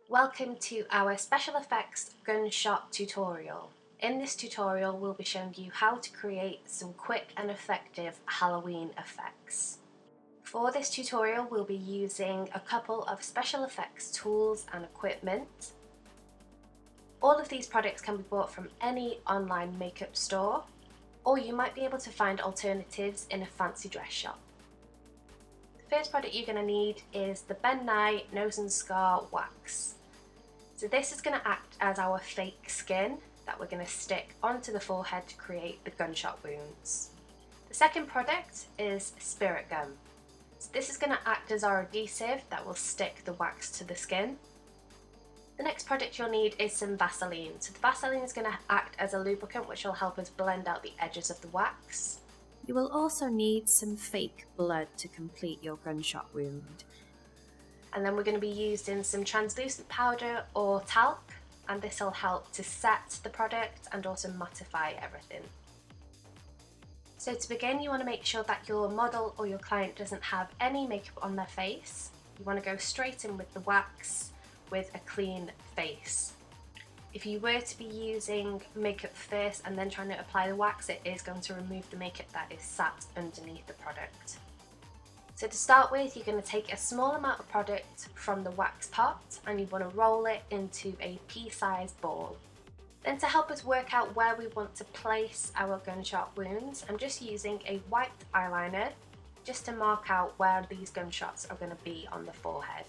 Welcome to our special effects gunshot tutorial. In this tutorial we'll be showing you how to create some quick and effective Halloween effects. For this tutorial we'll be using a couple of special effects tools and equipment. All of these products can be bought from any online makeup store, or you might be able to find alternatives in a fancy dress shop. The first product you're going to need is the Ben Nye Nose and Scar Wax. So this is going to act as our fake skin that we're going to stick onto the forehead to create the gunshot wounds. The second product is spirit gum. So this is going to act as our adhesive that will stick the wax to the skin. The next product you'll need is some Vaseline. So the Vaseline is going to act as a lubricant which will help us blend out the edges of the wax. You will also need some fake blood to complete your gunshot wound. And then we're going to be using some translucent powder or talc, and this will help to set the product and also mattify everything. So to begin, you want to make sure that your model or your client doesn't have any makeup on their face. You want to go straight in with the wax with a clean face. If you were to be using makeup first and then trying to apply the wax, it is going to remove the makeup that is sat underneath the product. So to start with, you're going to take a small amount of product from the wax pot and you want to roll it into a pea-sized ball. Then to help us work out where we want to place our gunshot wounds, I'm just using a white eyeliner just to mark out where these gunshots are going to be on the forehead.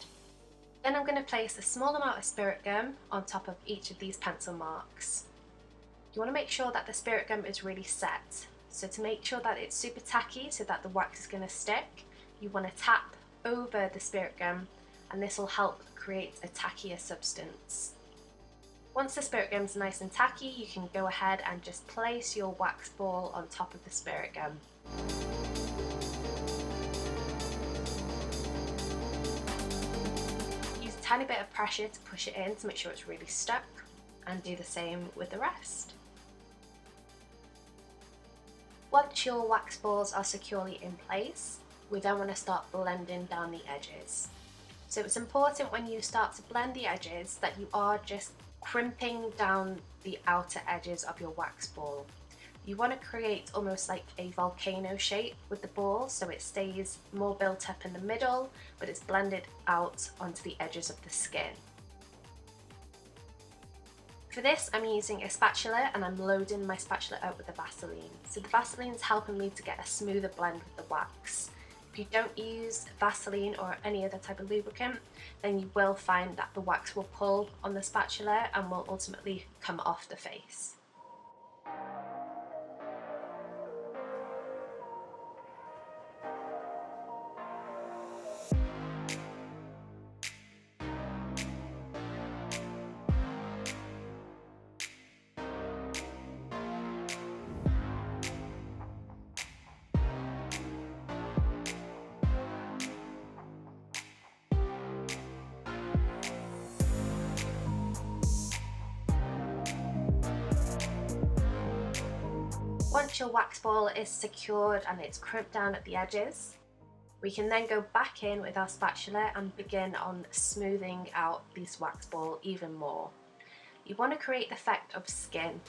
Then I'm going to place a small amount of spirit gum on top of each of these pencil marks. You want to make sure that the spirit gum is really set. So to make sure that it's super tacky so that the wax is going to stick, you want to tap over the spirit gum and this will help create a tackier substance. Once the spirit gum is nice and tacky, you can go ahead and just place your wax ball on top of the spirit gum. Use a tiny bit of pressure to push it in to make sure it's really stuck, and do the same with the rest. Once your wax balls are securely in place, we then want to start blending down the edges. So it's important when you start to blend the edges that you are just crimping down the outer edges of your wax ball. You want to create almost like a volcano shape with the ball so it stays more built up in the middle, but it's blended out onto the edges of the skin. For this, I'm using a spatula and I'm loading my spatula up with the Vaseline. So the Vaseline is helping me to get a smoother blend with the wax. If you don't use Vaseline or any other type of lubricant, then you will find that the wax will pull on the spatula and will ultimately come off the face. Once your wax ball is secured and it's crimped down at the edges, we can then go back in with our spatula and begin on smoothing out this wax ball even more. You want to create the effect of skin.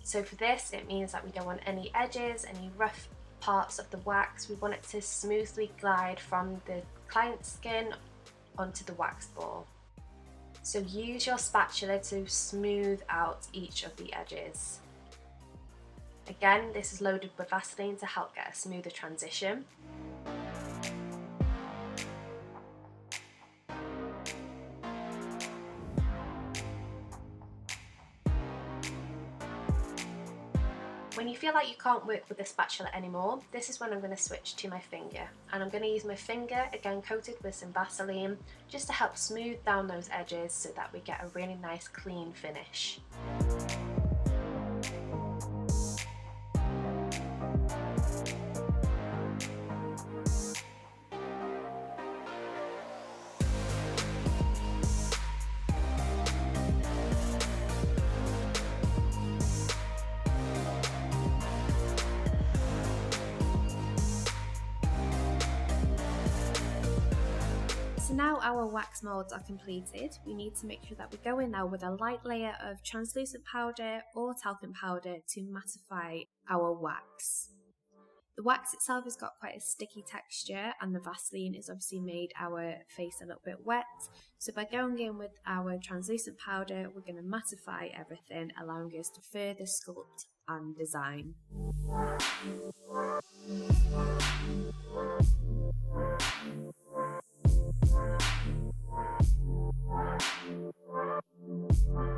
So for this, it means that we don't want any edges, any rough parts of the wax. We want it to smoothly glide from the client's skin onto the wax ball. So use your spatula to smooth out each of the edges. Again, this is loaded with Vaseline to help get a smoother transition. When you feel like you can't work with the spatula anymore, this is when I'm going to switch to my finger. And I'm going to use my finger, again coated with some Vaseline, just to help smooth down those edges so that we get a really nice clean finish. So now our wax molds are completed, we need to make sure that we go in now with a light layer of translucent powder or talcum powder to mattify our wax. The wax itself has got quite a sticky texture, and the Vaseline has obviously made our face a little bit wet. So by going in with our translucent powder, we're going to mattify everything, allowing us to further sculpt and design.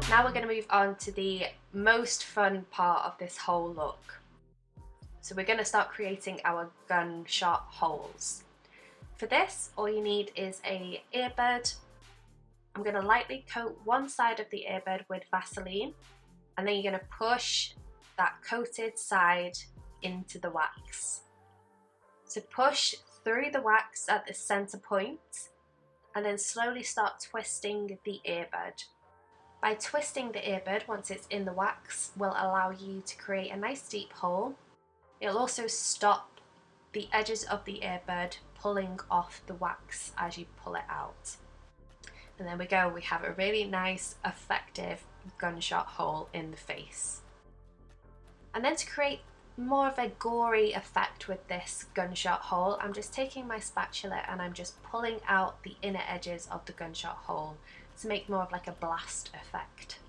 Now we're going to move on to the most fun part of this whole look. So we're going to start creating our gunshot holes. For this, all you need is an earbud. I'm going to lightly coat one side of the earbud with Vaseline, and then you're going to push that coated side into the wax. So push through the wax at the center point, and then slowly start twisting the earbud. By twisting the earbud, once it's in the wax, will allow you to create a nice deep hole. It'll also stop the edges of the earbud pulling off the wax as you pull it out. And there we go, we have a really nice, effective gunshot hole in the face. And then to create more of a gory effect with this gunshot hole, I'm just taking my spatula and I'm just pulling out the inner edges of the gunshot hole to make more of like a blast effect.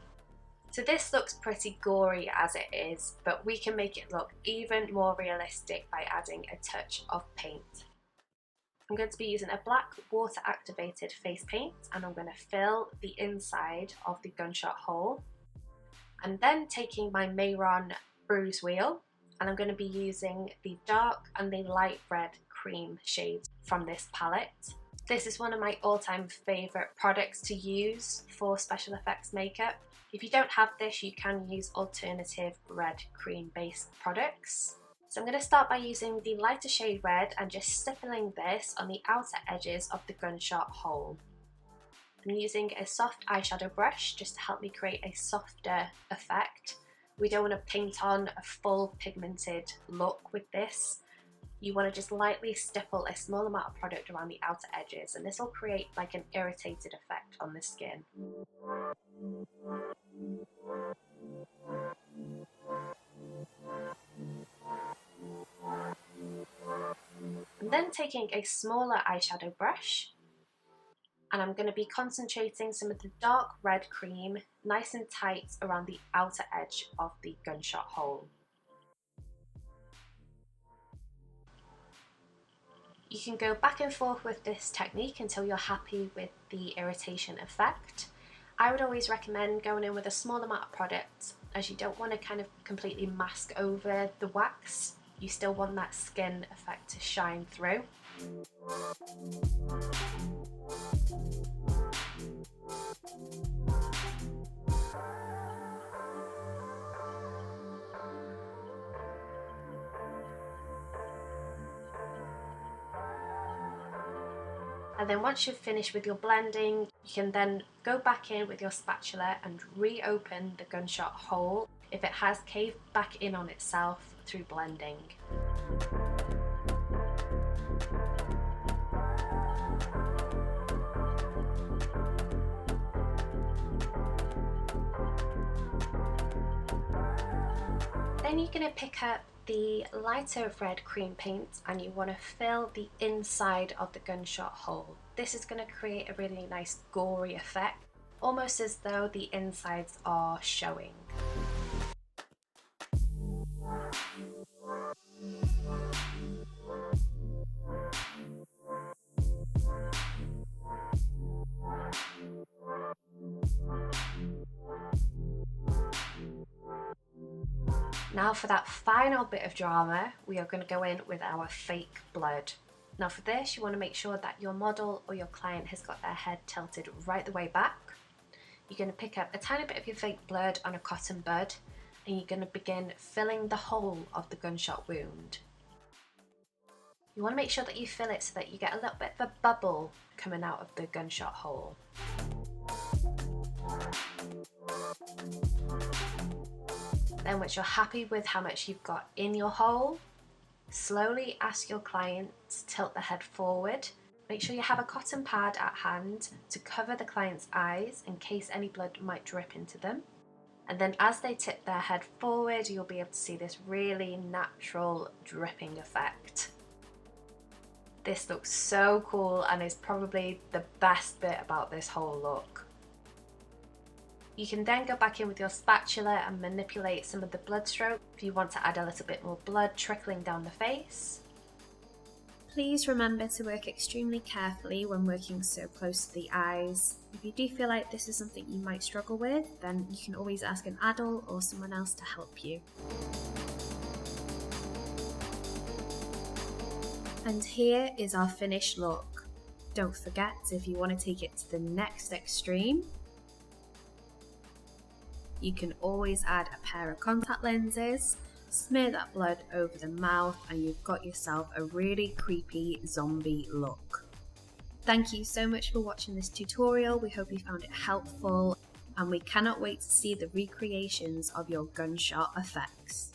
So this looks pretty gory as it is, but we can make it look even more realistic by adding a touch of paint. I'm going to be using a black water activated face paint, and I'm going to fill the inside of the gunshot hole. I'm then taking my Mayron bruise wheel, and I'm going to be using the dark and the light red cream shades from this palette. This is one of my all-time favourite products to use for special effects makeup. If you don't have this, you can use alternative red cream based products. So I'm going to start by using the lighter shade red and just stippling this on the outer edges of the gunshot hole. I'm using a soft eyeshadow brush just to help me create a softer effect. We don't want to paint on a full pigmented look with this. You want to just lightly stipple a small amount of product around the outer edges, and this will create like an irritated effect on the skin. I'm then taking a smaller eyeshadow brush, and I'm going to be concentrating some of the dark red cream nice and tight around the outer edge of the gunshot hole. You can go back and forth with this technique until you're happy with the irritation effect. I would always recommend going in with a small amount of product, as you don't want to kind of completely mask over the wax. You still want that skin effect to shine through. And then once you've finished with your blending, you can then go back in with your spatula and reopen the gunshot hole if it has caved back in on itself through blending. Then you're going to pick up the lighter red cream paint and you want to fill the inside of the gunshot hole. This is going to create a really nice gory effect, almost as though the insides are showing. Now for that final bit of drama, we are going to go in with our fake blood. Now for this, you want to make sure that your model or your client has got their head tilted right the way back. You're going to pick up a tiny bit of your fake blood on a cotton bud, and you're going to begin filling the hole of the gunshot wound. You want to make sure that you fill it so that you get a little bit of a bubble coming out of the gunshot hole. Then once you're happy with how much you've got in your hole, slowly ask your client to tilt the head forward Make sure you have a cotton pad at hand to cover the client's eyes in case any blood might drip into them. And then as they tip their head forward, you'll be able to see this really natural dripping effect. This looks so cool and is probably the best bit about this whole look. You can then go back in with your spatula and manipulate some of the blood stroke if you want to add a little bit more blood trickling down the face. Please remember to work extremely carefully when working so close to the eyes. If you do feel like this is something you might struggle with, then you can always ask an adult or someone else to help you. And here is our finished look. Don't forget, if you want to take it to the next extreme, you can always add a pair of contact lenses, smear that blood over the mouth, and you've got yourself a really creepy zombie look. Thank you so much for watching this tutorial. We hope you found it helpful, and we cannot wait to see the recreations of your gunshot effects.